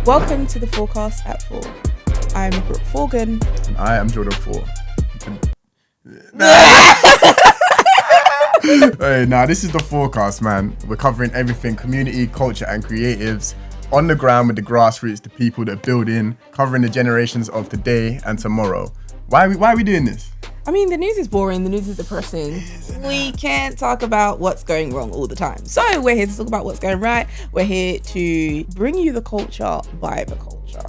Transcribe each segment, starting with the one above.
Welcome to the forecast at 4. I'm Brooke-Foregan. And I am Jordan FORE. Hey, now this is the forecast, man. We're covering everything community, culture, and creatives on the ground with the grassroots, the people that build in, covering the generations of today and tomorrow. Why are we doing this? I mean, the news is boring, the news is depressing. We can't talk about what's going wrong all the time. So we're here to talk about what's going right. We're here to bring you the culture by the culture.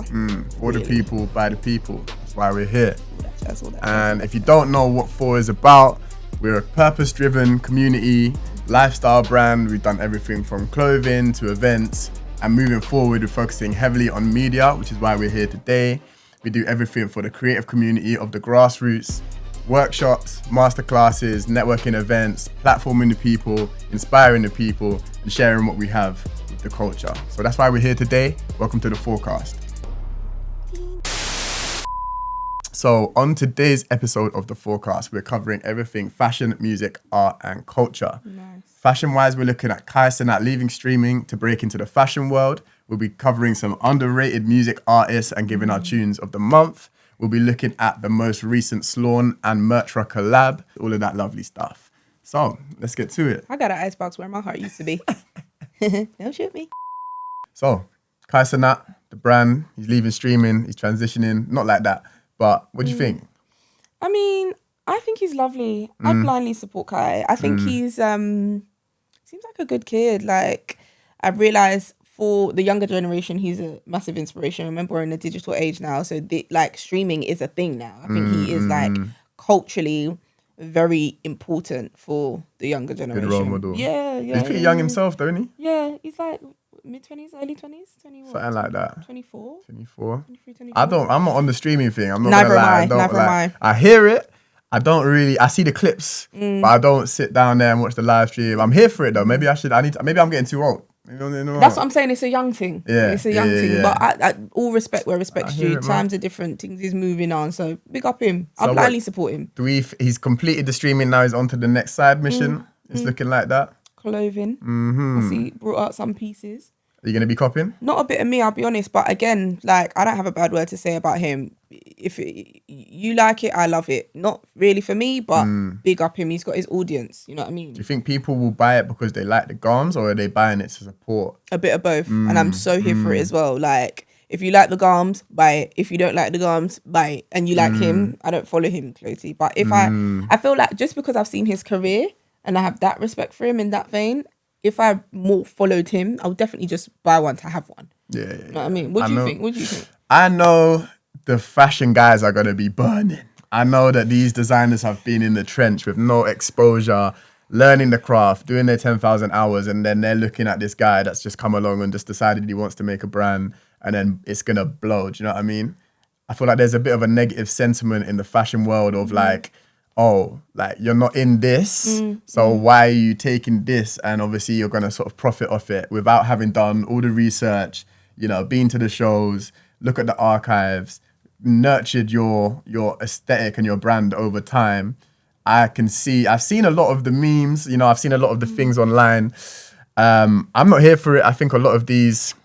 For the people, by the people. That's why we're here. That's all that. And if you don't know what FORE is about, we're a purpose-driven community, lifestyle brand. We've done everything from clothing to events. And moving forward, we're focusing heavily on media, which is why we're here today. We do everything for the creative community of the grassroots. Workshops, masterclasses, networking events, platforming the people, inspiring the people, and sharing what we have with the culture. So that's why we're here today. Welcome to the forecast. So on today's episode of the forecast, we're covering everything fashion, music, art, and culture. Nice. Fashion-wise, we're looking at Cenat leaving streaming to break into the fashion world. We'll be covering some underrated music artists and giving our tunes of the month. We'll be looking at the most recent Slawn and Mertra collab, all of that lovely stuff. So let's get to it. I got an icebox where my heart used to be. Don't shoot me. So Cenat, the brand, he's leaving streaming, he's transitioning, not like that. But what do you think? I mean, I think he's lovely. I blindly support Kai. I think he's seems like a good kid. Like, I realized for the younger generation, he's a massive inspiration. Remember, we're in a digital age now, so streaming is a thing now. I think he is like culturally very important for the younger generation. Good role model. Yeah. He's pretty young himself, don't he? Yeah, he's like mid-20s, early 20s, 20 Something like that. 24? 24. 23, 24. I'm not on the streaming thing. I'm not Neither gonna lie. am I. Neither am I. I hear it. I see the clips, but I don't sit down there and watch the live stream. I'm here for it though. Maybe I'm getting too old. That's what I'm saying. It's a young thing. Yeah, it's a young thing. yeah. But I all respect where respect's due. it, Times are different. Things is moving on. So big up him. I'll blindly support him. He's completed the streaming now. He's on to the next side mission. It's looking like that. Clothing. I see brought out some pieces. Are you gonna be copying? Not a bit of me, I'll be honest. But again, like, I don't have a bad word to say about him. If you like it, I love it. Not really for me, but big up him. He's got his audience. You know what I mean? Do you think people will buy it because they like the garms, or are they buying it to support? A bit of both. And I'm so here for it as well. Like, if you like the garms, buy it. If you don't like the garms, buy it. And you like him, I don't follow him closely. But if I feel like just because I've seen his career and I have that respect for him in that vein, if I more followed him, I would definitely just buy one to have one. Yeah. You know what I mean? What do you think? I know the fashion guys are gonna be burning. I know that these designers have been in the trench with no exposure, learning the craft, doing their 10,000 hours, and then they're looking at this guy that's just come along and just decided he wants to make a brand, and then it's gonna blow. Do you know what I mean? I feel like there's a bit of a negative sentiment in the fashion world of like, oh, like you're not in this, so why are you taking this? And obviously you're gonna sort of profit off it without having done all the research, been to the shows, look at the archives, nurtured your aesthetic and your brand over time. I've seen a lot of the memes, I've seen a lot of the things online. I'm not here for it. I think a lot of these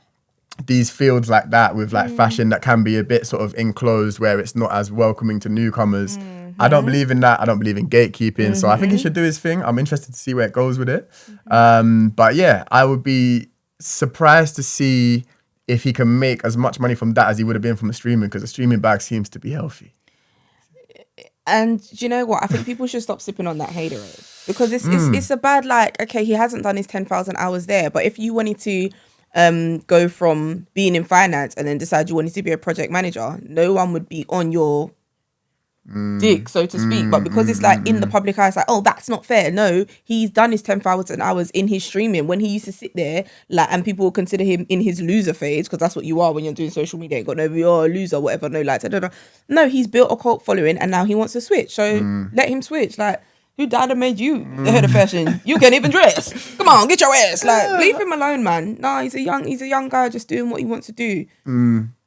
fields like that with like fashion that can be a bit sort of enclosed where it's not as welcoming to newcomers. I don't believe in that. I don't believe in gatekeeping. So I think he should do his thing. I'm interested to see where it goes with it. But yeah, I would be surprised to see if he can make as much money from that as he would have been from the streaming, because the streaming bag seems to be healthy. And do you know what? I think people should stop sipping on that haterade, because it's a bad, like, okay, he hasn't done his 10,000 hours there, but if you wanted to go from being in finance and then decide you wanted to be a project manager, no one would be on your dick, so to speak. But because it's like in the public eye, it's like, oh, that's not fair. No, he's done his 10,000 hours in his streaming when he used to sit there, like, and people will consider him in his loser phase, because that's what you are when you're doing social media. You got you're a loser, whatever, no likes, I don't know. No, he's built a cult following and now he wants to switch. So let him switch. Like, who died and made you the head of fashion? You can't even dress. Come on, get your ass. Like, leave him alone, man. Nah, he's a young guy just doing what he wants to do.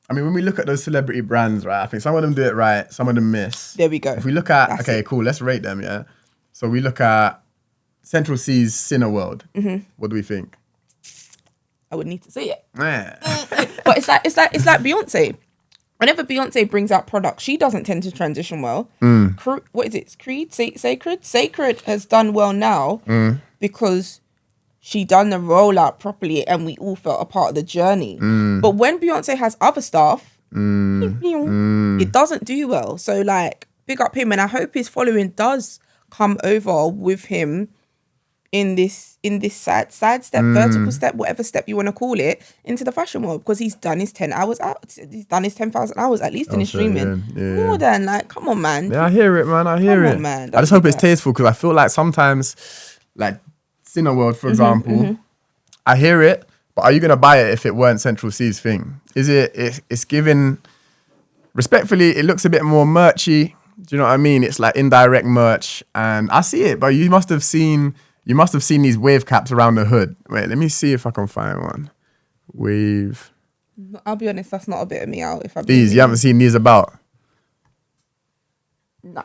I mean, when we look at those celebrity brands, right, I think some of them do it right, some of them miss. There we go. If we look at, cool, let's rate them, yeah? So we look at Central C's Cineworld. What do we think? I would need to see it. Yeah. But it's like Beyonce. Whenever Beyonce brings out products, she doesn't tend to transition well. What is it? Creed? Sacred? Sacred has done well now because she done the rollout properly and we all felt a part of the journey. But when Beyonce has other stuff, it doesn't do well. So like, big up him, and I hope his following does come over with him in this side step, vertical step, whatever step you want to call it, into the fashion world, because he's done his 10 hours out. He's done his 10,000 hours at least in his streaming. More than like, come on, man. Yeah, I hear it, man. I hear it. On, man. I just hope it's tasteful, because I feel like sometimes, like Cineworld, for example, I hear it, but are you gonna buy it if it weren't Central C's thing? Is it? It's given. Respectfully, it looks a bit more merchy. Do you know what I mean? It's like indirect merch, and I see it. But you must have seen these wave caps around the hood. Wait, let me see if I can find one. Wave. I'll be honest, that's not a bit of me out. You haven't seen these about? No.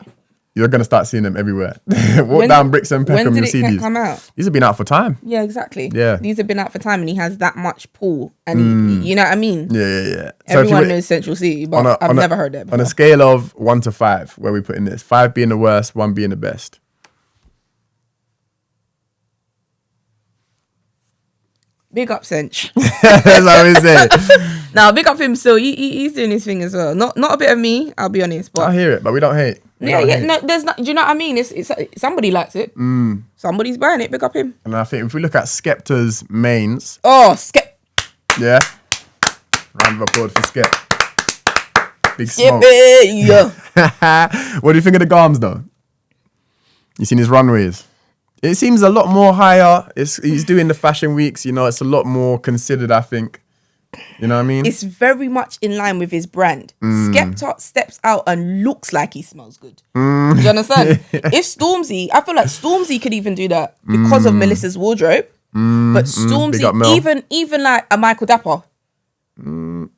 You're gonna start seeing them everywhere. Walk down Bricks and Peckham, you'll see these. Come out? These have been out for time. Yeah, exactly. Yeah, these have been out for time, and he has that much pull, and you know what I mean. Yeah. Everyone knows Central City, but I've never heard that before. On a scale of 1 to 5, where we put in this, 5 being the worst, 1 being the best. Big up Cinch. That's what we say. Now, big up him still. He's doing his thing as well. Not a bit of me, I'll be honest. But I hear it, but we don't hate. No, there's not. Do you know what I mean? It's somebody likes it. Somebody's buying it. Big up him. And I think if we look at Skepta's mains. Oh, Yeah. Round of applause for Skep. Big smoke. Yeah. What do you think of the garms though? You seen his runways? It seems a lot more higher. He's doing the fashion weeks, it's a lot more considered, I think. You know what I mean? It's very much in line with his brand. Skepta steps out and looks like he smells good. Do you understand? If Stormzy, I feel like Stormzy could even do that because of Melissa's wardrobe. But Stormzy, even like a Michael Dapper. No.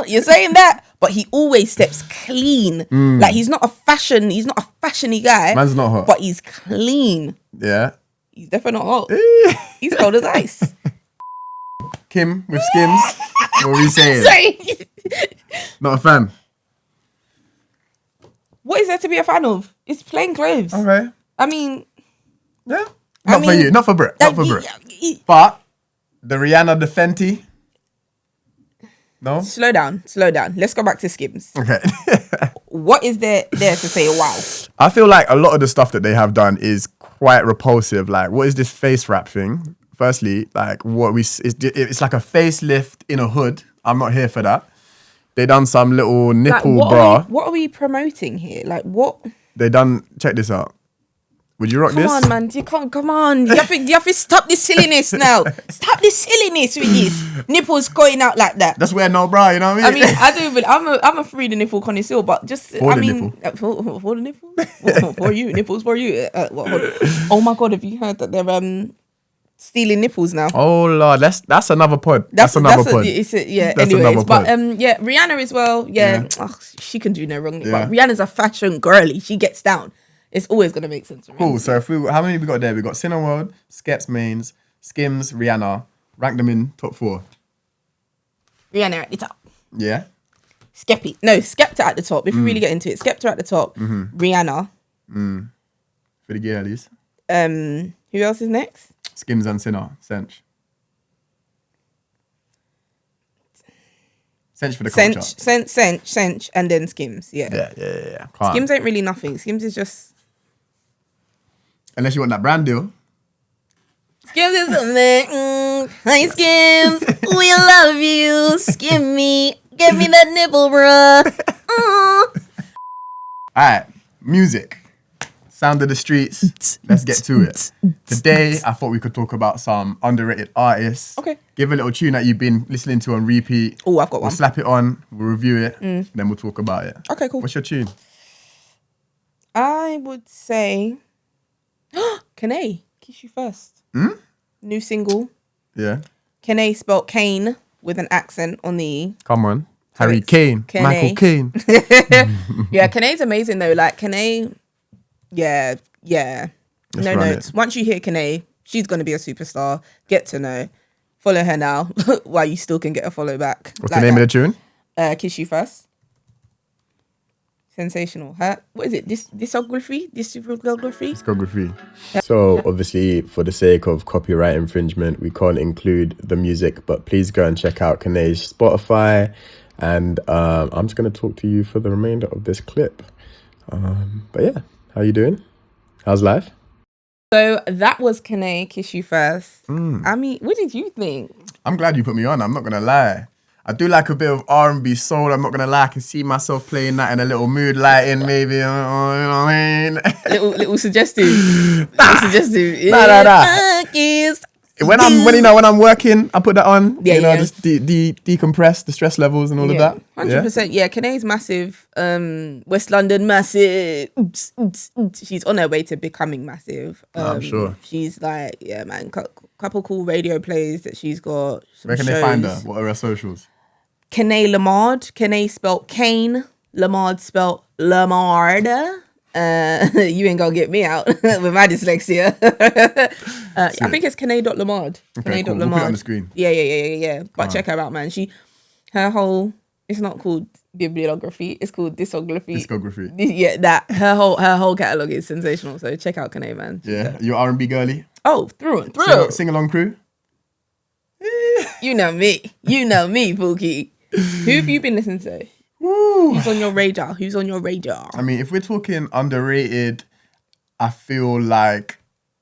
You're saying that, but he always steps clean. Like he's not a fashiony guy. Man's not hot, but he's clean. Yeah, he's definitely not hot. He's cold as ice. Kim with Skims. What were you saying? Sorry. Not a fan. What is there to be a fan of? It's plain clothes. Okay. I mean, yeah. Not for you. Not for Brit. Not for Brit. But the Rihanna, the Fenty. No? Slow down. Let's go back to Skims. Okay. What is there to say wow? I feel like a lot of the stuff that they have done is quite repulsive. Like, what is this face wrap thing? Firstly, like it's like a facelift in a hood. I'm not here for that. They done some little nipple bra. What are we promoting here? Like what? They done. Check this out. Would you rock this? Come on, man. You can't. Come on. You have to stop this silliness now. Stop this silliness with this nipples going out like that. That's wear no bra. You know what I mean? I do. But I'm a free the nipple connoisseur. But just for the nipple, for you nipples for you. Oh my god! Have you heard that they're stealing nipples now? Oh Lord, that's another pod. That's another pod. Anyways, but Rihanna as well. Yeah. She can do no wrong. Yeah. But Rihanna's a fashion girly. She gets down. It's always gonna make sense. Cool. So how many we got there? We got Cineworld, Skep's mains, Skims, Rihanna. Rank them in top 4. Rihanna at the top. Yeah. Skepta at the top. If we really get into it, Skepta at the top. Rihanna. For the girlies. Who else is next? Skims and Cinch. Cinch for the culture. Cinch, and then Skims. Yeah. Skims ain't really nothing. Skims is just. Unless you want that brand deal. Skims is something. Hi Skims, we love you. Skim me, give me that nipple, bruh. Alright, music. Sound of the streets. Let's get to it. Today, I thought we could talk about some underrated artists. Okay. Give a little tune that you've been listening to on repeat. Oh, I've got one. We'll slap it on, we'll review it, then we'll talk about it. Okay, cool. What's your tune? I would say Kane, Kiss You First. New single. Yeah. Kane spelled Kane with an accent on the E. Come on. Harry Kane. Michael Kane. Yeah, Kane's amazing though. Like Kane, yeah. No notes. Once you hear Kane, She's going to be a superstar. Get to know. Follow her now while you still can get a follow back. What's the name of the tune? Kiss You First. Sensational. What is it? Discography? So obviously, for the sake of copyright infringement, we can't include the music, but please go and check out Kanae's Spotify. And I'm just going to talk to you for the remainder of this clip. But yeah, how you doing? How's life? So that was Kanae, Kiss You First. I mean, what did you think? I'm glad you put me on. I'm not going to lie. I do like a bit of R&B soul. I'm not going to lie. I can see myself playing that in a little mood lighting, maybe. You know what I mean? Little suggestive. Little suggestive. Nah. When I'm working, I put that on. Just decompress the stress levels and all of that. 100%. Yeah, Kanae's massive. West London massive. Oops. She's on her way to becoming massive. I'm sure. She's like, yeah, man. Couple cool radio plays that she's got. Where can they find her? What are her socials? Kanae Lamard. Kanae spelt Kane. Lamard spelt Lamard. You ain't gonna get me out with my dyslexia. I think it's Kanae.Lamard. Okay, cool. We'll put it on the screen. Yeah. But check her out, man. Her whole, it's not called bibliography, it's called discography. Yeah, that her whole catalog is sensational. So check out Kanae, man. Yeah, you R&B girly. Oh, through and through. Sing along crew. You know me, Pookie. Who have you been listening to? Woo. Who's on your radar? I mean, if we're talking underrated, I feel like,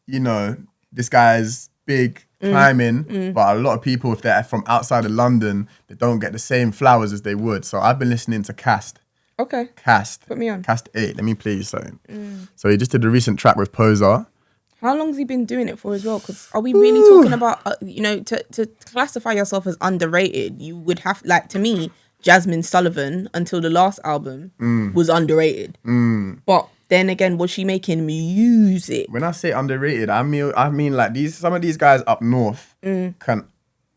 this guy's big climbing, but a lot of people, if they're from outside of London, they don't get the same flowers as they would. So I've been listening to Cast. Okay. Cast. Put me on. Cast 8. Let me play you something. So he just did a recent track with Poser. How long has he been doing it for as well? Because are we really talking about, to classify yourself as underrated, you would have, like, to me, Jasmine Sullivan, until the last album, was underrated. But then again, was she making music? When I say underrated, I mean like some of these guys up north can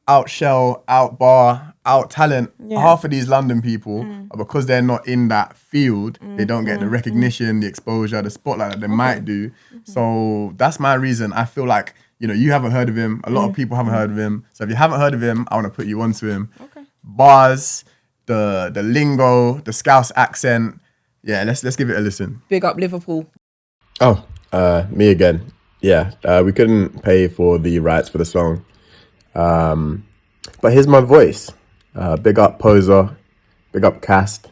outshell, outbar, out talent half of these London people, but because they're not in that field, they don't get the recognition, the exposure, the spotlight that they might do. So that's my reason. I feel like, you haven't heard of him. A lot of people haven't heard of him. So if you haven't heard of him, I want to put you onto him. Okay. Bars, the lingo, the Scouse accent. Yeah, let's give it a listen. Big up Liverpool. Oh, me again. Yeah, we couldn't pay for the rights for the song. But here's my voice. Big up Poser, big up Cast.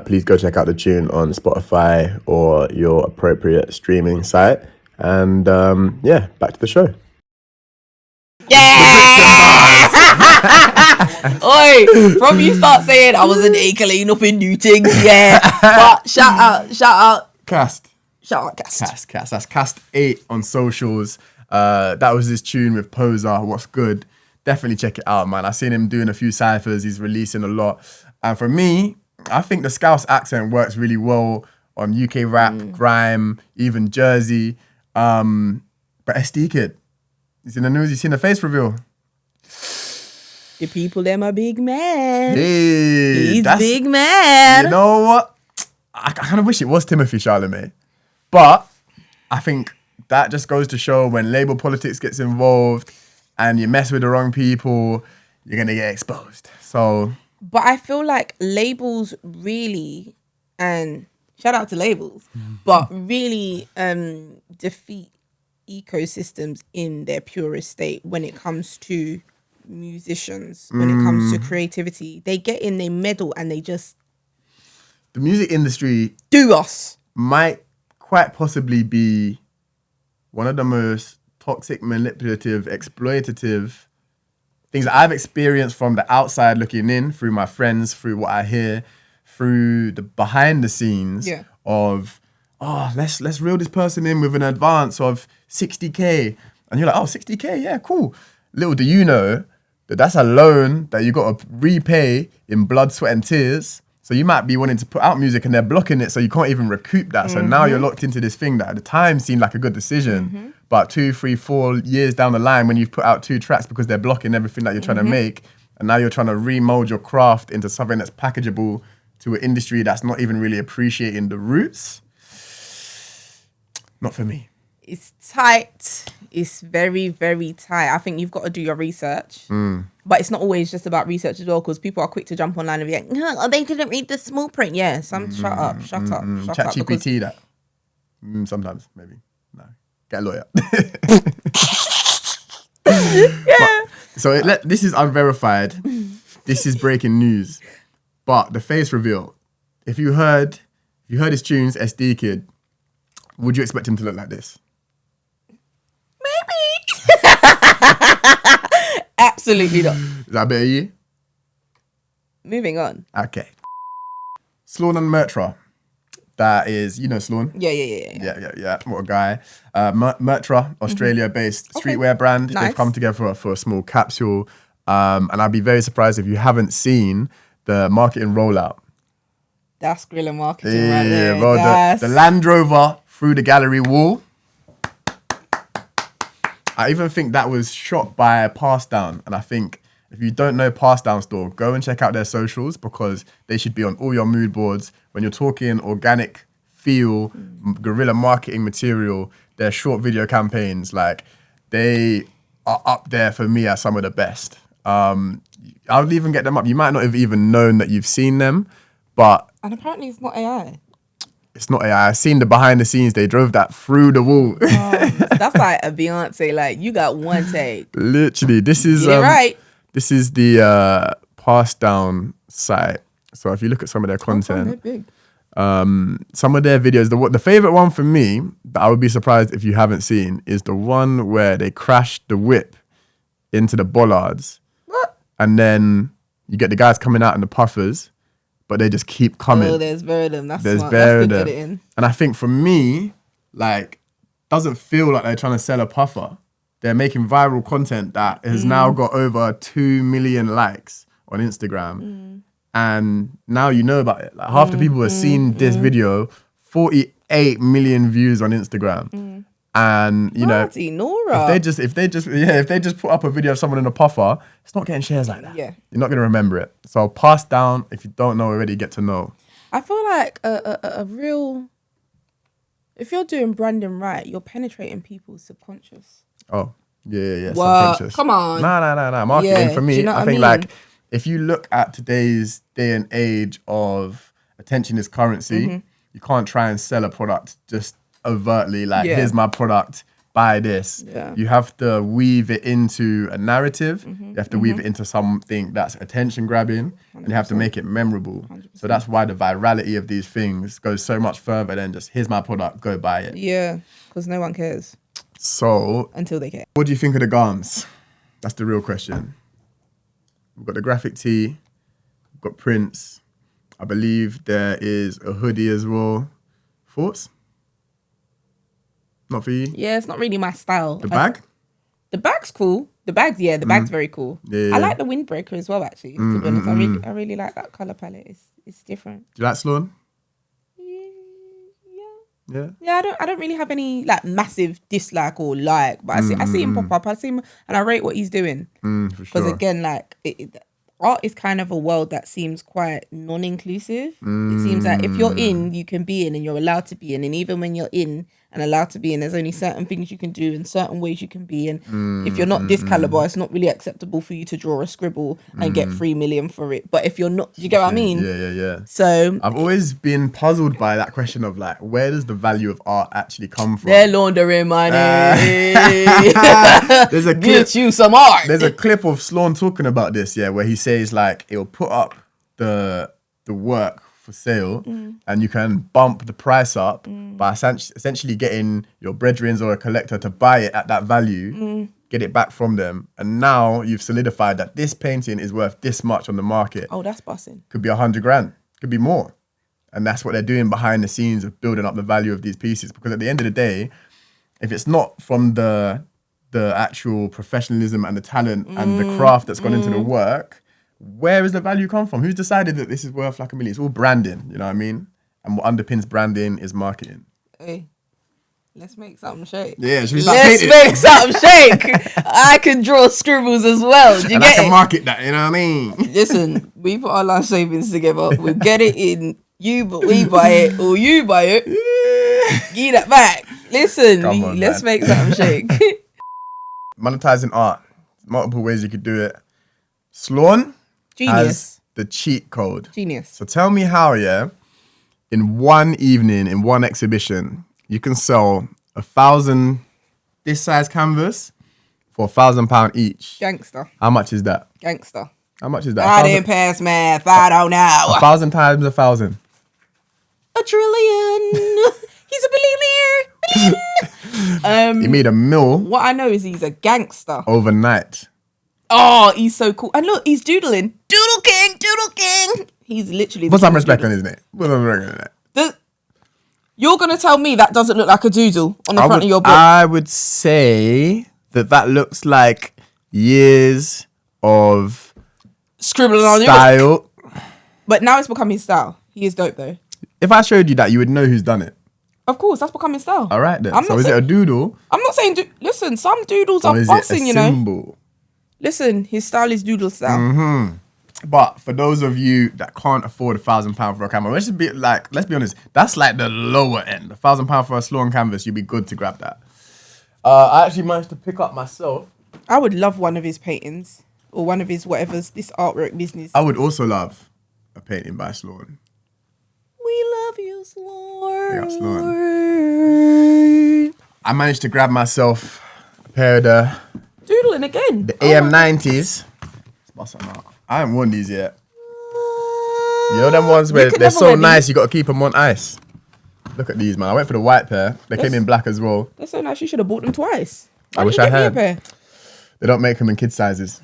Please go check out the tune on Spotify or your appropriate streaming site. And back to the show. Yeah! Oi, from you start saying I was an accolade up in new things, yeah. But shout out. Cast. Shout out Cast. Cast. That's Cast 8 on socials. That was his tune with Poser. What's good? Definitely check it out, man. I've seen him doing a few cyphers. He's releasing a lot. And for me, I think the Scouse accent works really well on UK rap, grime, even Jersey. But Esdeekid, you seen the news? You seen the face reveal? The people, them are big man. Hey, he's big man. You know what? I kind of wish it was Timothy Chalamet. But I think that just goes to show when label politics gets involved and you mess with the wrong people, you're going to get exposed. So, but I feel like labels really, and shout out to labels, but really defeat ecosystems in their purest state when it comes to musicians, when it comes to creativity. They get in, they meddle, and they just... The music industry... Do us! Might quite possibly be one of the most toxic, manipulative, exploitative things that I've experienced from the outside looking in, through my friends, through what I hear, through the behind the scenes of, let's reel this person in with an advance of 60K. And you're like, 60K, yeah, cool. Little do you know that that's a loan that you got to repay in blood, sweat and tears. So you might be wanting to put out music and they're blocking it, so you can't even recoup that. So now you're locked into this thing that at the time seemed like a good decision. But 2, 3, 4 years down the line, when you've put out 2 tracks because they're blocking everything that you're trying to make, and now you're trying to remold your craft into something that's packageable to an industry that's not even really appreciating the roots. Not for me. It's tight. It's very, very tight. I think you've got to do your research. But it's not always just about research as well, because people are quick to jump online and be like, no, they didn't read the small print. Yeah, shut up. ChatGPT that. Sometimes, maybe. No. Get a lawyer. Yeah. So this is unverified. This is breaking news. But the face reveal, if you heard his tunes, Esdeekid, would you expect him to look like this? Maybe. Absolutely not. Is that a bit of you? Moving on. Okay. Slawn and Mertra. That is, you know Slawn? Yeah. What a guy. Mertra, Australia-based streetwear brand. Nice. They've come together for a small capsule. And I'd be very surprised if you haven't seen the marketing rollout. That's guerrilla marketing right there. Yeah, bro. The Land Rover through the gallery wall. I even think that was shot by Pastdown. And I think if you don't know Pastdown store, go and check out their socials, because they should be on all your mood boards. When you're talking organic feel, guerrilla marketing material, their short video campaigns, like, they are up there for me as some of the best. I'll even get them up. You might not have even known that you've seen them, but... And apparently it's not AI. It's not AI. I've seen the behind the scenes. They drove that through the wall. That's like a Beyonce. Like, you got one take. Literally, this is... Get it right. This is the Pastdown site. So if you look at some of their content... They're big. Some of their videos, the favorite one for me that I would be surprised if you haven't seen is the one where they crashed the whip into the bollards. What? And then you get the guys coming out in the puffers, but they just keep coming. Oh, there's bare of them. That's There's smart. bare That's of good them. editing. And I think for me, like, doesn't feel like they're trying to sell a puffer. They're making viral content that has now got over 2 million likes on Instagram. And now you know about it. Like, half the people have seen this video, 48 million views on Instagram. And you know, Nora. if they just put up a video of someone in a puffer, it's not getting shares like that. Yeah. You're not gonna remember it. So Pastdown, if you don't know already, get to know. I feel like a real... If you're doing branding right, you're penetrating people's subconscious. Oh, yeah. What? Subconscious. Come on. Nah. Marketing for me, do you know what I think mean? like, if you look at today's day and age of attention is currency, you can't try and sell a product just overtly like, here's my product, buy this. Yeah. You have to weave it into a narrative. You have to weave it into something that's attention grabbing, and you have to make it memorable. 100%. So that's why the virality of these things goes so much further than just, here's my product, go buy it. Yeah, because no one cares. So until they care. What do you think of the garms? That's the real question. We've got the graphic tee, we've got prints. I believe there is a hoodie as well. Thoughts? Not for you? Yeah, it's not really my style. The bag? The bag's cool. The bag's very cool. Yeah. I like the windbreaker as well, actually, to be honest. I really like that colour palette. It's different. Do you like Slawn? Yeah. Yeah, I don't really have any like massive dislike or like, but I see him pop up. I see him and I rate what he's doing. Because again, like art is kind of a world that seems quite non-inclusive. It seems like if you're in, you can be in, and you're allowed to be in. And even when you're in and allowed to be in, there's only certain things you can do and certain ways you can be in. If you're not this caliber, it's not really acceptable for you to draw a scribble and get 3 million for it. But if you're not, do you get what I mean? Yeah. So I've always been puzzled by that question of like, where does the value of art actually come from? they're laundering money. There's a clip. Get you some art. There's a clip of Slawn talking about this, where he says like, it'll put up the work for sale and you can bump the price up by essentially getting your brethrens or a collector to buy it at that value, get it back from them. And now you've solidified that this painting is worth this much on the market. Oh, that's busting. Could be 100 grand, could be more. And that's what they're doing behind the scenes of building up the value of these pieces. Because at the end of the day, if it's not from the actual professionalism and the talent and the craft that's gone into the work, where does the value come from? Who's decided that this is worth like $1 million? It's all branding, you know what I mean? And what underpins branding is marketing. Hey, let's make something shake. Yeah, should we start Let's painting? make something shake. I can draw scribbles as well. Do you And get I can it? market that, you know what I mean? Listen, we put our life savings together. We'll get it in. We buy it, or you buy it. Give that back. Listen, Come on, let's man. make something shake. monetizing art. Multiple ways you could do it. Slawn has the cheat code. Genius. So tell me how, in one evening, in one exhibition, you can sell 1,000 this size canvas for £1,000 each. Gangster. How much is that? Gangster. How much is that? I didn't pass math. I don't know. 1,000 times 1,000. A trillion. He's a billionaire. He made $1 million What I know is he's a gangster. overnight. Oh, he's so cool. And look, he's doodling. Doodle King, Doodle King. He's literally... Put some respect on his name. Put some respect on that. You're going to tell me that doesn't look like a doodle on the front of your book? I would say that looks like years of scribbling on style. But now it's become his style. He is dope though. If I showed you that, you would know who's done it. Of course, that's become his style. All right then. So is it a doodle? I'm not saying... Listen, some doodles are busting, you know. Symbol? Listen, his style is doodle style. But for those of you that can't afford £1,000 for a camera, let's be honest, that's like the lower end. £1,000 for a Slawn canvas, you'd be good to grab that. I actually managed to pick up myself. I would love one of his paintings or one of his whatever's this artwork business. I would also love a painting by Slawn. We love you, Slawn. Yeah, Slawn. I managed to grab myself a pair of the Doodling again. The AM90s. I haven't worn these yet. You know them ones where they're so nice, you got to keep them on ice. Look at these, man. I went for the white pair. They came in black as well. They're so nice. You should have bought them twice. I wish I had. They don't make them in kid sizes.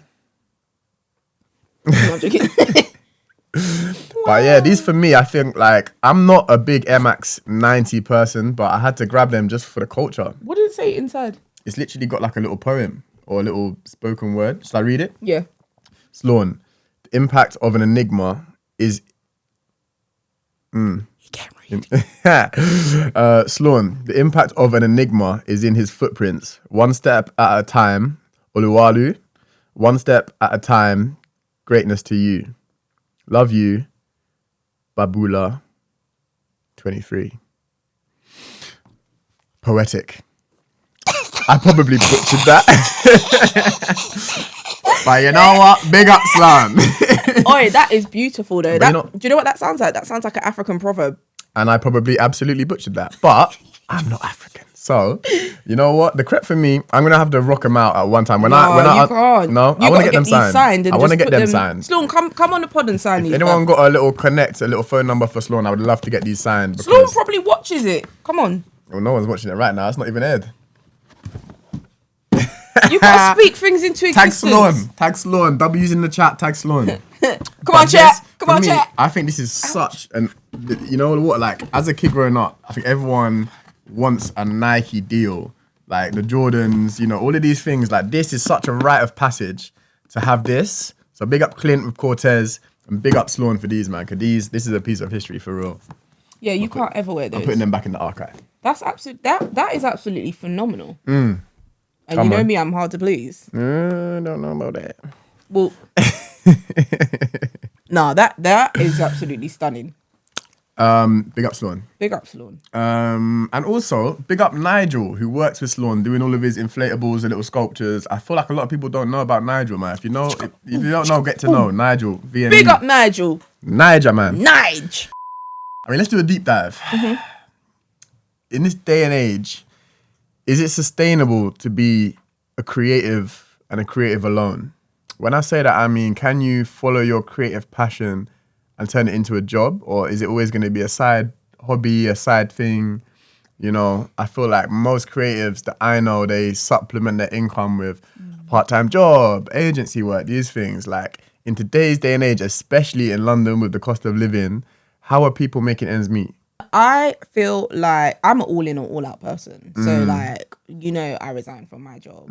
But yeah, these for me, I think like I'm not a big Air Max 90 person, but I had to grab them just for the culture. What did it say inside? It's literally got like a little poem or a little spoken word. Shall I read it? Yeah. Slawn, the impact of an enigma is... You can't read. Slawn, the impact of an enigma is in his footprints. One step at a time, Oluwalu. One step at a time, greatness to you. Love you, Babula, 23. Poetic. I probably butchered that. But you know what? Big up, Slawn. Oi, that is beautiful though. Do you know what that sounds like? That sounds like an African proverb. And I probably absolutely butchered that. But I'm not African. So, you know what? The crep for me, I'm going to have to rock them out at one time. You can't. No, I want to get them signed. I want to get them signed. Slawn, come on the pod and sign these. Anyone got a little a little phone number for Slawn, I would love to get these signed. Slawn probably watches it. Come on. Well, no one's watching it right now. It's not even aired. You gotta speak things into existence. Tag Slawn. W's in the chat. Tag Slawn. Come on, chat. I think this is such an... You know what? Like, as a kid growing up, I think everyone wants a Nike deal. Like, the Jordans, you know, all of these things. Like, this is such a rite of passage to have this. So, big up Clint with Cortez. And big up Slawn for these, man. Because this is a piece of history for real. Yeah, you can't ever wear those. I'm putting them back in the archive. That is absolutely phenomenal. And you know me, I'm hard to please. Don't know about that. Well, no, that is absolutely stunning. Big up Slawn. Big up Slawn. And also, big up Nigel, who works with Slawn, doing all of his inflatables and little sculptures. I feel like a lot of people don't know about Nigel, man. If you don't know, get to know. Nigel, VME. Big up Nigel. Niger, man. Nige. I mean, let's do a deep dive. In this day and age, is it sustainable to be a creative and a creative alone? When I say that, I mean, can you follow your creative passion and turn it into a job? Or is it always going to be a side hobby, a side thing? You know, I feel like most creatives that I know, they supplement their income with part-time job, agency work, these things. Like, in today's day and age, especially in London with the cost of living, how are people making ends meet? I feel like I'm an all-in or all-out person. So, like, you know, I resigned from my job.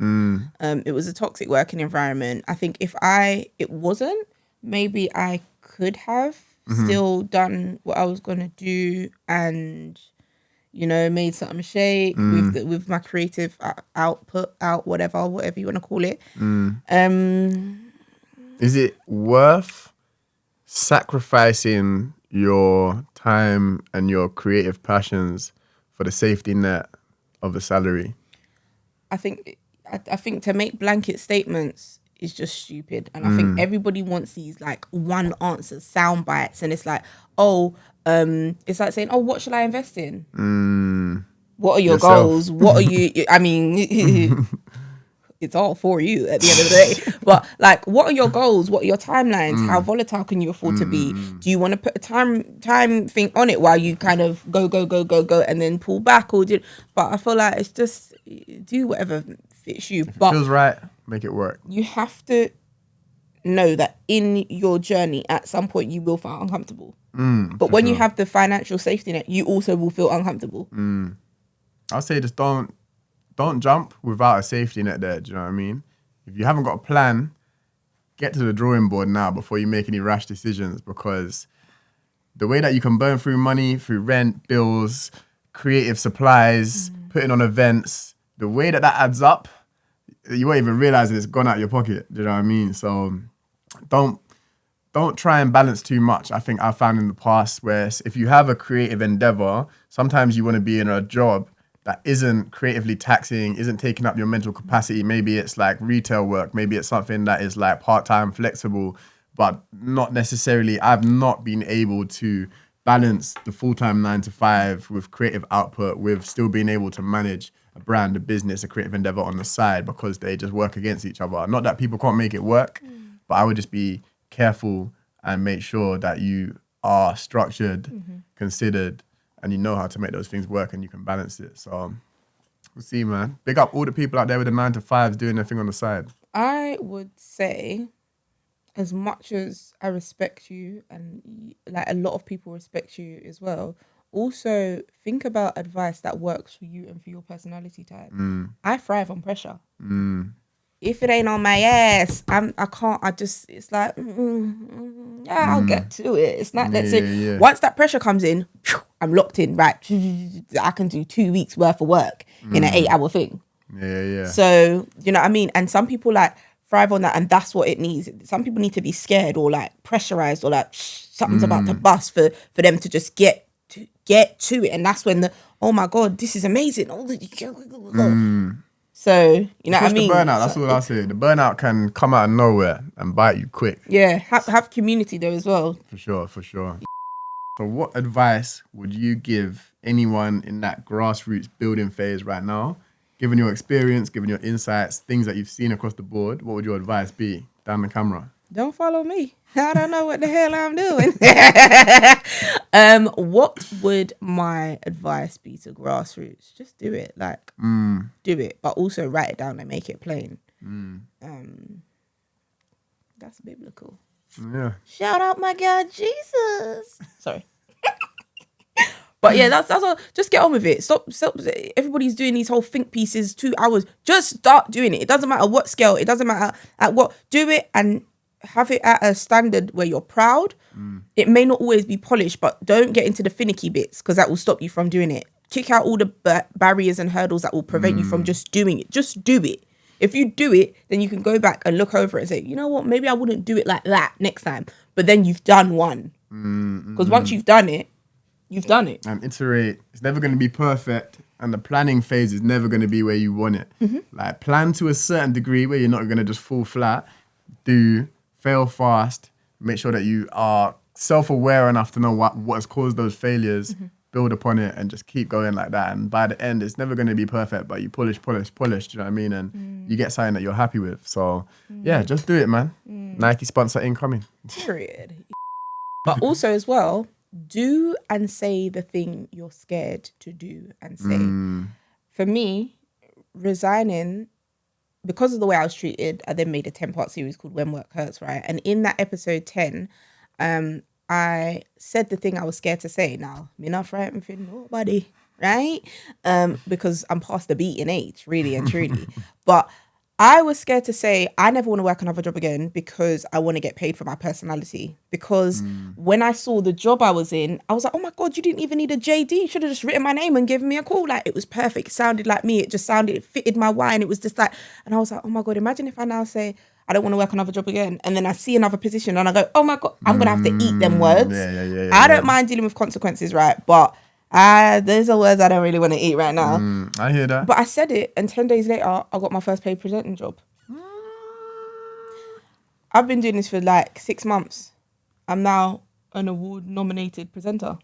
It was a toxic working environment. I think if it wasn't, maybe I could have still done what I was going to do and, you know, made something shake with my creative output, whatever you want to call it. Is it worth sacrificing your time and your creative passions for the safety net of the salary? I think I think to make blanket statements is just stupid. And I think everybody wants these like one answer sound bites. And it's like, it's like saying, what should I invest in? What are your goals? What are you, I mean, it's all for you at the end of the day. But like, what are your goals? What are your timelines? How volatile can you afford to be? Do you want to put a time thing on it while you kind of go and then pull back? But I feel like it's just do whatever fits you. But feels right, make it work. You have to know that in your journey, at some point, you will feel uncomfortable. But when you have the financial safety net, you also will feel uncomfortable. I'll say just don't jump without a safety net there. Do you know what I mean? If you haven't got a plan, get to the drawing board now before you make any rash decisions, because the way that you can burn through money, through rent, bills, creative supplies, putting on events, the way that adds up, you won't even realize that it's gone out of your pocket. Do you know what I mean? So don't try and balance too much. I think I found in the past where if you have a creative endeavor, sometimes you want to be in a job that isn't creatively taxing, isn't taking up your mental capacity. Maybe it's like retail work. Maybe it's something that is like part-time, flexible, but not necessarily. I've not been able to balance the full-time 9-to-5 with creative output, with still being able to manage a brand, a business, a creative endeavor on the side, because they just work against each other. Not that people can't make it work, but I would just be careful and make sure that you are structured, considered, and you know how to make those things work and you can balance it. So we'll see, man. Big up all the people out there with the 9-to-5s doing their thing on the side. I would say, as much as I respect you and like a lot of people respect you as well, also think about advice that works for you and for your personality type. I thrive on pressure. If it ain't on my ass, it's like, I'll get to it. It's not, let's say, once that pressure comes in, I'm locked in, right? I can do 2 weeks worth of work in an 8-hour thing. Yeah. So, you know what I mean? And some people like thrive on that, and that's what it needs. Some people need to be scared or like pressurized or like something's about to bust for them to just get to it. And that's when oh my God, this is amazing. So, you know what I mean? The burnout, that's all I'll say. The burnout can come out of nowhere and bite you quick. Yeah, have community there as well. For sure. So what advice would you give anyone in that grassroots building phase right now? Given your experience, given your insights, things that you've seen across the board, what would your advice be? Down the camera. Don't follow me. I don't know what the hell I'm doing. What would my advice be to grassroots? Just do it. Like, do it, but also write it down and make it plain. That's biblical. Yeah. Shout out my God, Jesus. Sorry. But yeah, that's all. Just get on with it. Stop. Everybody's doing these whole think pieces, 2 hours. Just start doing it. It doesn't matter what scale. It doesn't matter at what. Do it and have it at a standard where you're proud. It may not always be polished, but don't get into the finicky bits because that will stop you from doing it. Kick out all the barriers and hurdles that will prevent you from just doing it. Just do it. If you do it, then you can go back and look over it and say, you know what, maybe I wouldn't do it like that next time. But then you've done one. Because once you've done it, you've done it. And iterate. It's never going to be perfect. And the planning phase is never going to be where you want it. Like, plan to a certain degree where you're not going to just fall flat. Fail fast. Make sure that you are self-aware enough to know what has caused those failures. Build upon it and just keep going like that. And by the end, it's never going to be perfect, but you polish. Do you know what I mean? And you get something that you're happy with. So, yeah, just do it, man. Nike sponsor incoming. Period. But also as well, do and say the thing you're scared to do and say. For me, resigning, because of the way I was treated, I then made a 10-part series called When Work Hurts, right? And in that episode 10, I said the thing I was scared to say. Now, me not frightened for nobody, right? Because I'm past the beating age, really and truly. But I was scared to say, I never want to work another job again because I want to get paid for my personality. Because when I saw the job I was in, I was like, oh my God, you didn't even need a JD. You should have just written my name and given me a call. Like, it was perfect. It sounded like me. It fitted my why. And it was just like, and I was like, oh my God, imagine if I now say, I don't want to work another job again. And then I see another position and I go, oh my God, I'm going to have to eat them words. Yeah. I don't mind dealing with consequences, right? But Those are words I don't really want to eat right now. I hear that. But I said it, and 10 days later, I got my first paid presenting job. I've been doing this for like 6 months. I'm now an award-nominated presenter.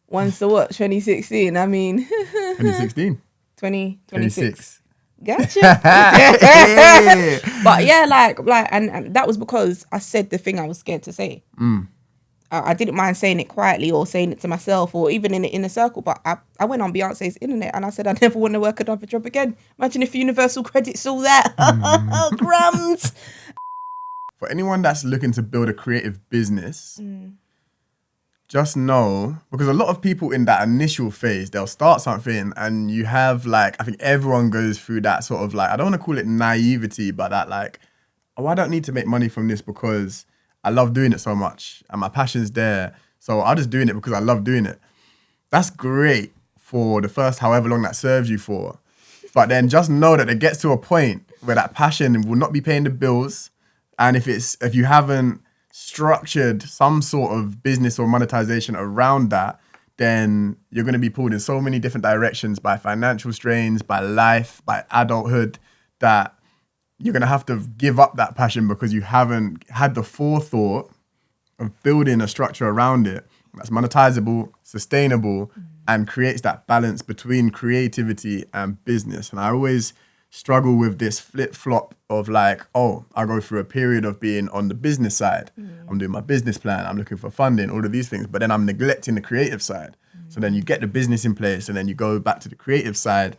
Once the what? 2016. I mean, 2016. 2026. Gotcha. But yeah, and that was because I said the thing I was scared to say. I didn't mind saying it quietly or saying it to myself or even in the inner circle. But I went on Beyonce's internet and I said I never want to work another job again. Imagine if Universal credits all that. Crumbs. For anyone that's looking to build a creative business, just know, because a lot of people in that initial phase, they'll start something and you have like, I think everyone goes through that sort of like, I don't want to call it naivety, but that like, oh, I don't need to make money from this because I love doing it so much and my passion's there. So I'm just doing it because I love doing it. That's great for the first however long that serves you for. But then just know that it gets to a point where that passion will not be paying the bills. And if you haven't structured some sort of business or monetization around that, then you're going to be pulled in so many different directions by financial strains, by life, by adulthood, that you're going to have to give up that passion because you haven't had the forethought of building a structure around it that's monetizable, sustainable, and creates that balance between creativity and business. And I always struggle with this flip-flop of like, oh, I go through a period of being on the business side. I'm doing my business plan. I'm looking for funding, all of these things. But then I'm neglecting the creative side. So then you get the business in place and then you go back to the creative side.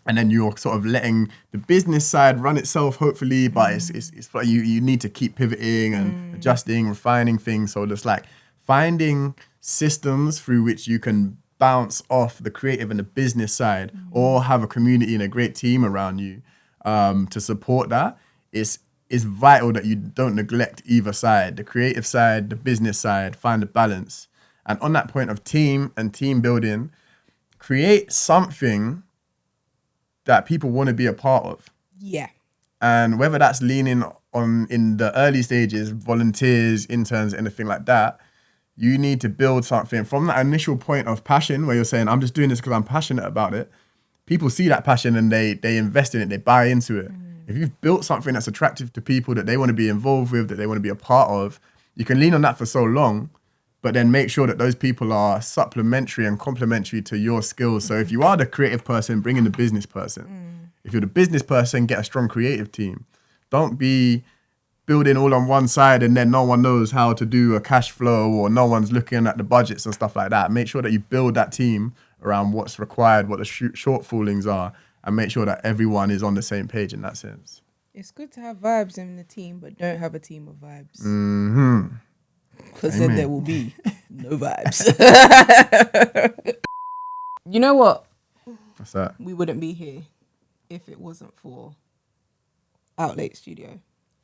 And then you're sort of letting the business side run itself, hopefully, but it's like you need to keep pivoting and adjusting, refining things. So just like finding systems through which you can bounce off the creative and the business side, or have a community and a great team around you to support that. It's vital that you don't neglect either side, the creative side, the business side, find a balance. And on that point of team and team building, create something that people want to be a part of. Yeah. And whether that's leaning on in the early stages, volunteers, interns, anything like that, you need to build something from that initial point of passion where you're saying, I'm just doing this because I'm passionate about it. People see that passion and they invest in it, they buy into it. If you've built something that's attractive to people that they want to be involved with, that they want to be a part of, you can lean on that for so long, but then make sure that those people are supplementary and complementary to your skills. So if you are the creative person, bring in the business person. If you're the business person, get a strong creative team. Don't be building all on one side and then no one knows how to do a cash flow or no one's looking at the budgets and stuff like that. Make sure that you build that team around what's required, what the shortfallings are, and make sure that everyone is on the same page in that sense. It's good to have vibes in the team, but don't have a team of vibes. Because then there will be no vibes. You know what? What's that? We wouldn't be here if it wasn't for Outlet Studio.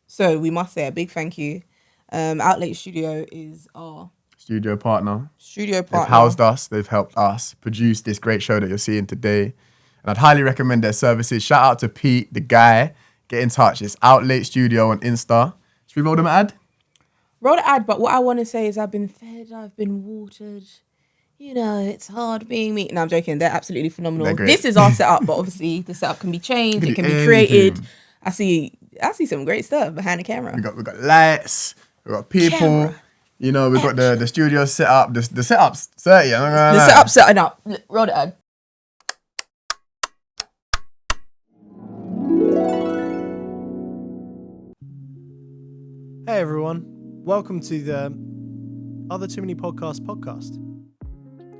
So we must say a big thank you. Outlet Studio is our studio partner. They've housed us. They've helped us produce this great show that you're seeing today. And I'd highly recommend their services. Shout out to Pete, the guy. Get in touch. It's Outlet Studio on Insta. Should we roll them an ad? Roll the ad, but what I want to say is I've been fed, I've been watered. You know, it's hard being me. No, I'm joking. They're absolutely phenomenal. This is our setup, but obviously the setup can be changed. It can be created. I see some great stuff behind the camera. We got lights. We got people. Camera. You know, we've got the studio set up. The setup's 30. The setup's setting up. Roll the ad. Hey everyone. Welcome to the Other Too Many podcast.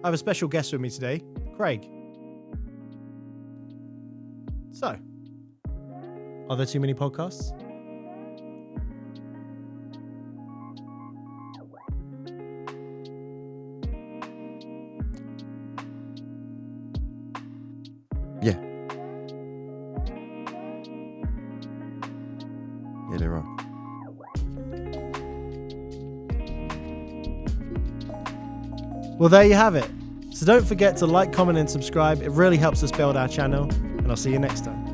I have a special guest with me today, Craig. So, are there too many podcasts? Yeah. Yeah, there are. Well, there you have it. So don't forget to like, comment, and subscribe. It really helps us build our channel. And I'll see you next time.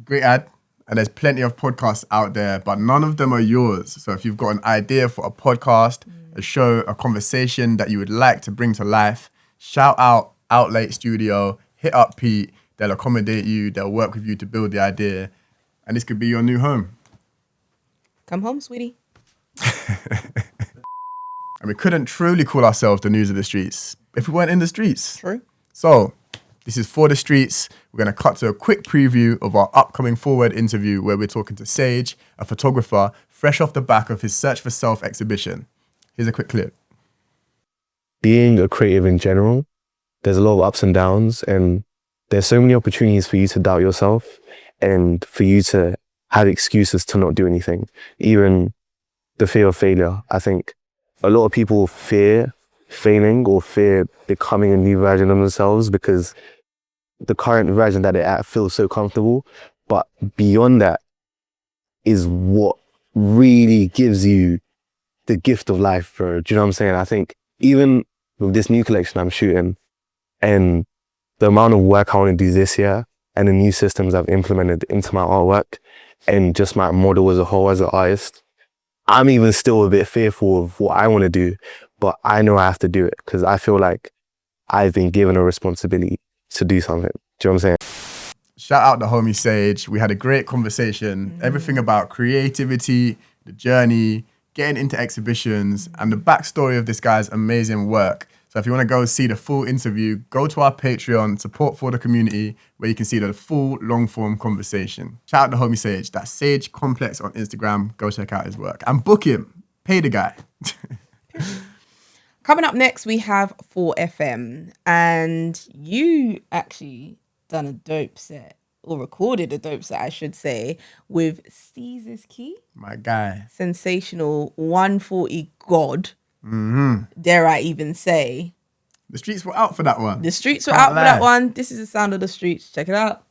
Great ad. And there's plenty of podcasts out there, but none of them are yours. So if you've got an idea for a podcast, a show, a conversation that you would like to bring to life, shout out Outlate Studio, hit up Pete. They'll accommodate you. They'll work with you to build the idea. And this could be your new home. Come home, sweetie. And we couldn't truly call ourselves the news of the streets if we weren't in the streets. True. So this is For the Streets. We're going to cut to a quick preview of our upcoming FOREWORD interview where we're talking to Sage, a photographer, fresh off the back of his Search for Self exhibition. Here's a quick clip. Being a creative in general, there's a lot of ups and downs, and there's so many opportunities for you to doubt yourself and for you to have excuses to not do anything. Even the fear of failure. I think a lot of people fear failing or fear becoming a new version of themselves because the current version that they're at feels so comfortable. But beyond that is what really gives you the gift of life, bro. Do you know what I'm saying? I think even with this new collection I'm shooting and the amount of work I want to do this year and the new systems I've implemented into my artwork and just my model as a whole as an artist, I'm even still a bit fearful of what I want to do, but I know I have to do it because I feel like I've been given a responsibility to do something. Do you know what I'm saying? Shout out the homie Sage. We had a great conversation. Everything about creativity, the journey, getting into exhibitions, and the backstory of this guy's amazing work. So if you want to go see the full interview, go to our Patreon, support for the community, where you can see the full long-form conversation. Shout out to homie Sage. That's Sage Complex on Instagram. Go check out his work. And book him. Pay the guy. Coming up next, we have FOREFM. And you actually done a dope set, or recorded a dope set, I should say, with SteezisKey. My guy. Sensational 140 God. Dare I even say. The streets were out for that one. The streets were Can't out lie. for that one. This is the sound of the streets. Check it out.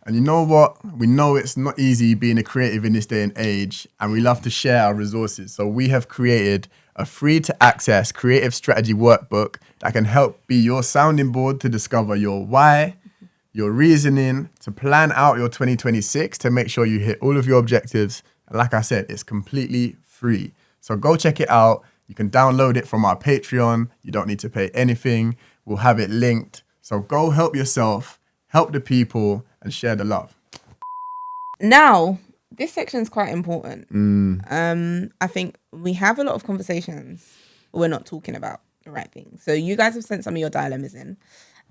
And you know what? We know it's not easy being a creative in this day and age, and we love to share our resources. So we have created a free-to-access creative strategy workbook that can help be your sounding board to discover your why, your reasoning, to plan out your 2026, to make sure you hit all of your objectives. And like I said, it's completely free. So go check it out. You can download it from our Patreon. You don't need to pay anything. We'll have it linked. So go help yourself, help the people, and share the love. Now, this section is quite important. I think we have a lot of conversations, but we're not talking about the right things. So you guys have sent some of your dilemmas in,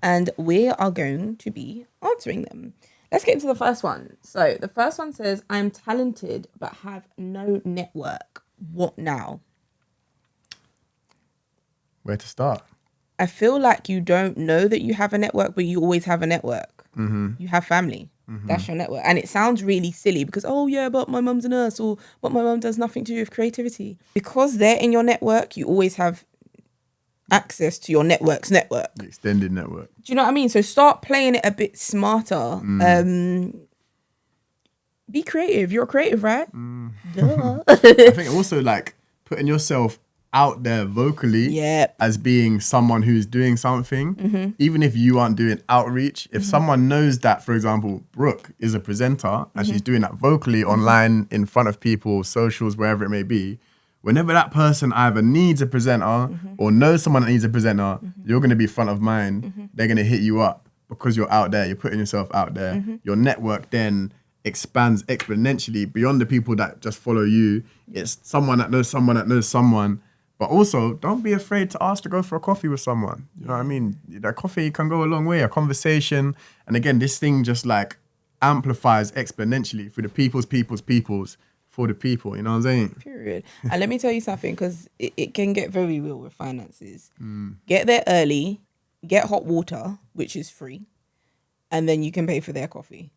and we are going to be answering them. Let's get into the first one. So the first one says, I'm talented, but have no network. What now? Where to start? I feel like you don't know that you have a network, but you always have a network. You have family. That's your network. And it sounds really silly because, oh yeah, but my mum's a nurse, or but my mum does nothing to do with creativity. Because they're in your network, you always have access to your network's network. The extended network. Do you know what I mean? So start playing it a bit smarter. Be creative. You're creative, right? Duh. I think also like putting yourself out there vocally as being someone who's doing something, even if you aren't doing outreach. If someone knows that, for example, Brooke is a presenter and she's doing that vocally online in front of people, socials, wherever it may be, whenever that person either needs a presenter or knows someone that needs a presenter, you're going to be front of mind. They're going to hit you up because you're out there. You're putting yourself out there. Your network then expands exponentially beyond the people that just follow you. It's someone that knows someone that knows someone. But also, don't be afraid to ask to go for a coffee with someone. You know what I mean? That coffee can go a long way, a conversation. And again, this thing just like amplifies exponentially through the people's for the people. You know what I'm saying? Period. And let me tell you something, because it can get very real with finances. Get there early, get hot water, which is free, and then you can pay for their coffee.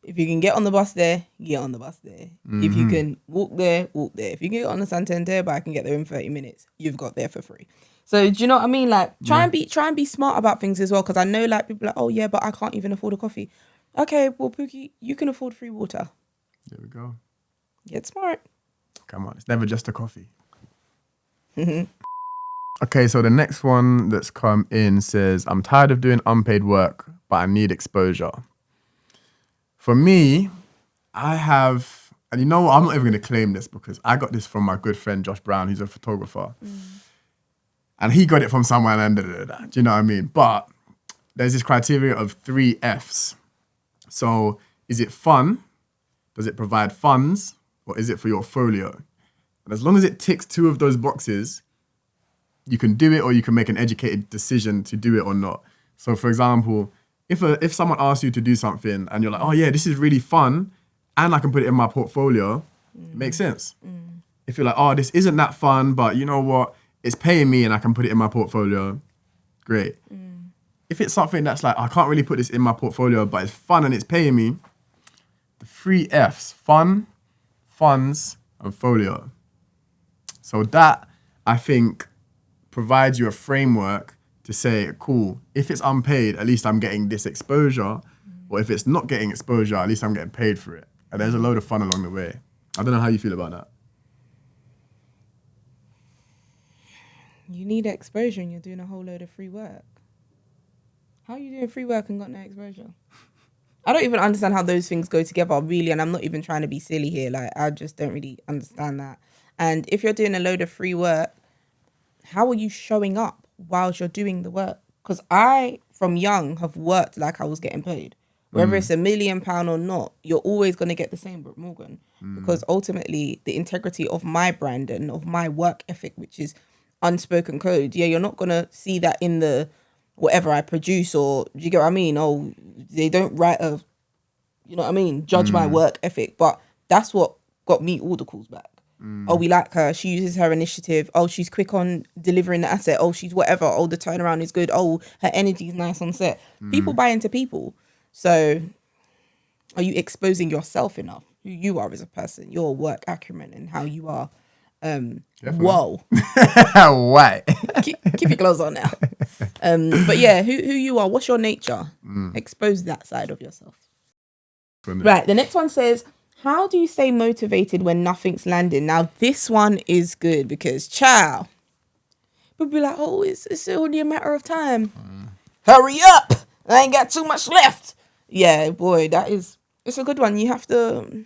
If you can get on the bus there, get on the bus there. If you can walk there, walk there. If you can get on the Santander bike and get there in 30 minutes, you've got there for free. So do you know what I mean? Like try and be smart about things as well. Because I know like people are like, oh yeah, but I can't even afford a coffee. Okay, well Pookie, you can afford free water. There we go. Get smart. Come on, it's never just a coffee. Okay, so the next one that's come in says, I'm tired of doing unpaid work, but I need exposure. For me, I have, and you know what, I'm not even going to claim this because I got this from my good friend Josh Brown, who's a photographer. And he got it from somewhere and do you know what I mean? But there's this criteria of 3 Fs. So is it fun? Does it provide funds? Or is it for your folio? And as long as it ticks 2 of those boxes, you can do it or you can make an educated decision to do it or not. So for example, if someone asks you to do something and you're like, oh yeah, this is really fun and I can put it in my portfolio, it makes sense. If you're like, oh, this isn't that fun, but you know what, it's paying me and I can put it in my portfolio, great. If it's something that's like, I can't really put this in my portfolio, but it's fun and it's paying me, the 3 Fs, fun, funds, and folio. So that, I think, provides you a framework to say, cool, if it's unpaid, at least I'm getting this exposure. Or if it's not getting exposure, at least I'm getting paid for it. And there's a load of fun along the way. I don't know how you feel about that. You need exposure and you're doing a whole load of free work. How are you doing free work and got no exposure? I don't even understand how those things go together, really. And I'm not even trying to be silly here. Like, I just don't really understand that. And if you're doing a load of free work, how are you showing up whilst you're doing the work? Because I, from young, have worked like I was getting paid. Whether it's £1 million or not, you're always going to get the same, Brooke Morgan. Because ultimately, the integrity of my brand and of my work ethic, which is unspoken code, you're not going to see that in the whatever I produce, or you get what I mean? Oh, they don't write you know what I mean? Judge my work ethic. But that's what got me all the calls back. Oh, we like her. She uses her initiative. Oh, she's quick on delivering the asset. Oh, she's whatever. Oh, the turnaround is good. Oh, her energy is nice on set. People buy into people. So are you exposing yourself enough? Who you are as a person, your work acumen and how you are. Whoa. Why? keep your clothes on now. But yeah, who you are, what's your nature? Expose that side of yourself. Right, the next one says, how do you stay motivated when nothing's landing? Now, this one is good because, child, people be like, oh, it's only a matter of time. Hurry up. I ain't got too much left. Yeah, boy, it's a good one. You have to,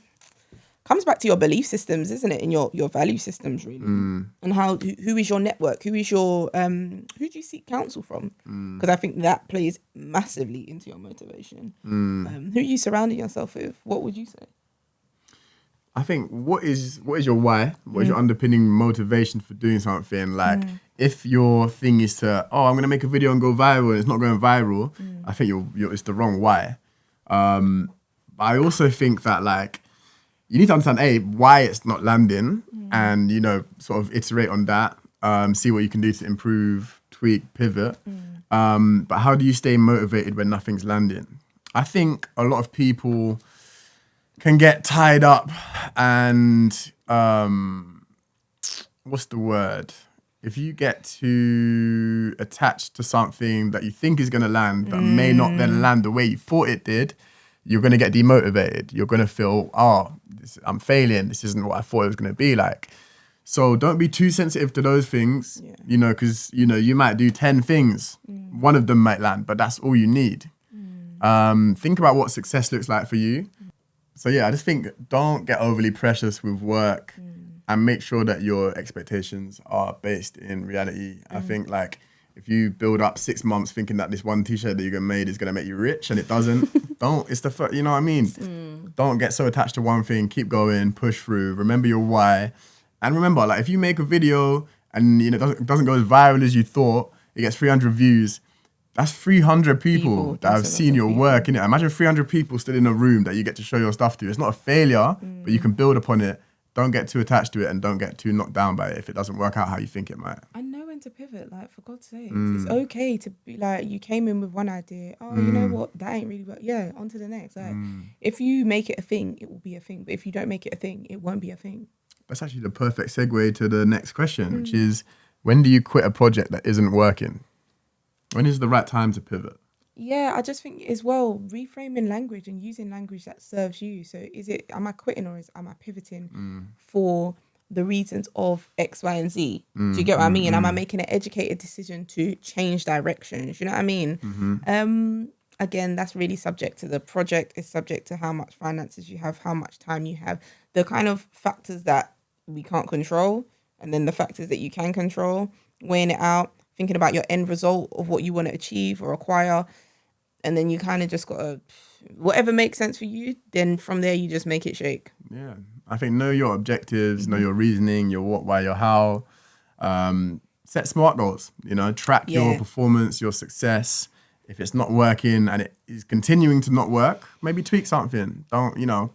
comes back to your belief systems, isn't it? And your value systems, really. And who is your network? Who is your, who do you seek counsel from? Because I think that plays massively into your motivation. Who are you surrounding yourself with? What would you say? I think what is your why? What is your underpinning motivation for doing something? Like if your thing is to, I'm gonna make a video and go viral and it's not going viral, I think it's the wrong why. But I also think that like you need to understand why it's not landing and sort of iterate on that, see what you can do to improve, tweak, pivot. But how do you stay motivated when nothing's landing? I think a lot of people can get tied up and what's the word? If you get too attached to something that you think is going to land but may not then land the way you thought it did, you're going to get demotivated. You're going to feel, I'm failing. This isn't what I thought it was going to be like. So don't be too sensitive to those things, because, you might do 10 things. One of them might land, but that's all you need. Think about what success looks like for you. So yeah, I just think don't get overly precious with work and make sure that your expectations are based in reality. I think like if you build up 6 months thinking that this one t-shirt that you're gonna made is gonna make you rich and it doesn't, It's the first, you know what I mean? Don't get so attached to one thing. Keep going, push through. Remember your why. And remember, like, if you make a video and, you know, it doesn't go as viral as you thought, it gets 300 views. That's 300 people that have seen your work, innit? Imagine 300 people still in a room that you get to show your stuff to. It's not a failure, but you can build upon it. Don't get too attached to it and don't get too knocked down by it if it doesn't work out how you think it might. I know when to pivot, like, for God's sake. It's okay to be like, you came in with one idea. Oh, you know what? That ain't really work. Yeah, on to the next. Like, if you make it a thing, it will be a thing. But if you don't make it a thing, it won't be a thing. That's actually the perfect segue to the next question, which is, when do you quit a project that isn't working? When is the right time to pivot? Yeah, I just think as well, reframing language and using language that serves you. So am I quitting or am I pivoting for the reasons of X, Y, and Z? Do you get what I mean? Am I making an educated decision to change directions? You know what I mean? Again, that's really subject to the project. It's subject to how much finances you have, how much time you have, the kind of factors that we can't control, and then the factors that you can control, weighing it out, thinking about your end result of what you want to achieve or acquire. And then you kind of just got to, whatever makes sense for you, then from there you just make it shake. Yeah. I think know your objectives, know your reasoning, your what, why, your how. Set smart goals, you know, track your performance, your success. If it's not working and it is continuing to not work, maybe tweak something. Don't, you know,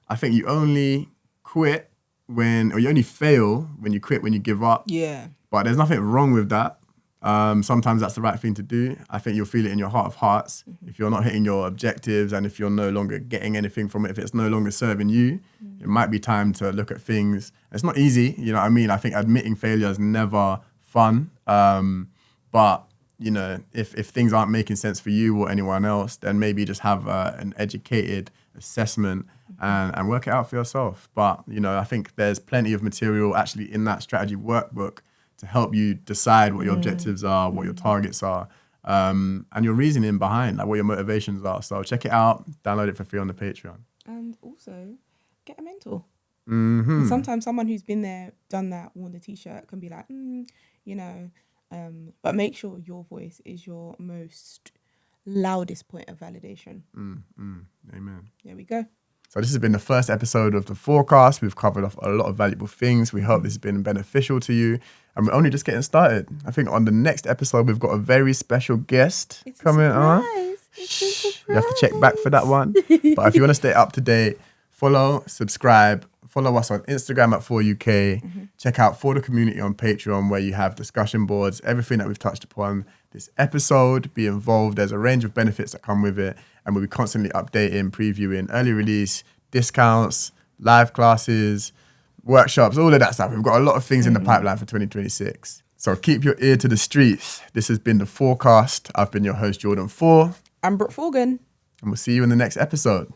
I think you only quit or you only fail when you quit, when you give up. Yeah. But there's nothing wrong with that. Sometimes that's the right thing to do. I think you'll feel it in your heart of hearts. If you're not hitting your objectives and if you're no longer getting anything from it, if it's no longer serving you, it might be time to look at things. It's not easy, you know what I mean? I think admitting failure is never fun. But, you know, if things aren't making sense for you or anyone else, then maybe just have an educated assessment and work it out for yourself. But, you know, I think there's plenty of material actually in that strategy workbook to help you decide what your objectives are, what your targets are, and your reasoning behind, like what your motivations are. So check it out, download it for free on the Patreon. And also, get a mentor. And sometimes someone who's been there, done that, worn the t-shirt can be like, you know, but make sure your voice is your most loudest point of validation. Amen. There we go. So this has been the first episode of the Forecast. We've covered off a lot of valuable things. We hope this has been beneficial to you. And we're only just getting started. I think on the next episode, we've got a very special guest coming on. You have to check back for that one. But if you want to stay up to date, follow, subscribe, follow us on Instagram at FOREUK. Check out For the Community on Patreon, where you have discussion boards, everything that we've touched upon this episode. Be involved. There's a range of benefits that come with it. And we'll be constantly updating, previewing, early release, discounts, live classes, workshops, all of that stuff. We've got a lot of things in the pipeline for 2026. So keep your ear to the streets. This has been the Forecast. I've been your host, Jordan FORE. I'm Brooke-Foregan. And we'll see you in the next episode.